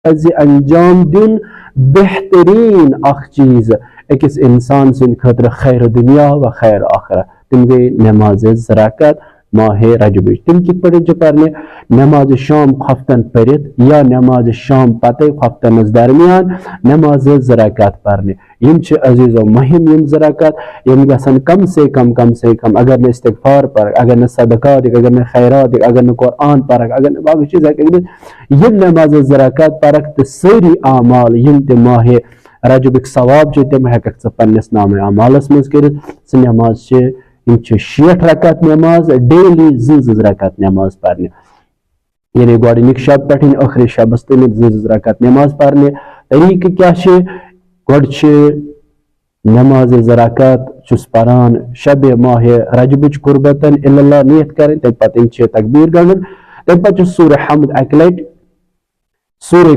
पज़ अंजाम दिन बेहतरीन अख चीज अकिस इंसान सिंद खतर खैर दुनिया व खैर आखिरत तम गई नमाज ज़राकत माह रजब तम कित पे पे नमाज शाम खफ्तन परित या नमाज शाम पते खफ्तन दरमियान नमाज ज़राकत पर्ने अजीज़ो मुहिम यम ज़राकत यम गसन कम से कम अगर न इस्तिग़फ़ार पर अगर न सदका दिक अगर न खैरात दिक अगर न कुरान परक अगर न बाकी चीज़ यम नमाज ज़राकत परक तो सारी आमाल यम ते माह रजब सवाब तम हेक पन्नस नाम अमालस मज कर नमाज इन 60 रकत नमाज डेली ज़ रकत नमाज पर्ने यानी गोडनिक शब पे आखिरी शबस तमिक ज़ रकत नमाज पर्ने तरीक क्या गोड नमाज ज़राकत चुस परान शब माह रजब कुर्बतन इल्लल्लाह नियत करें तम पे तकबीर गणन तम पे सूरह हमद अक लट सूरह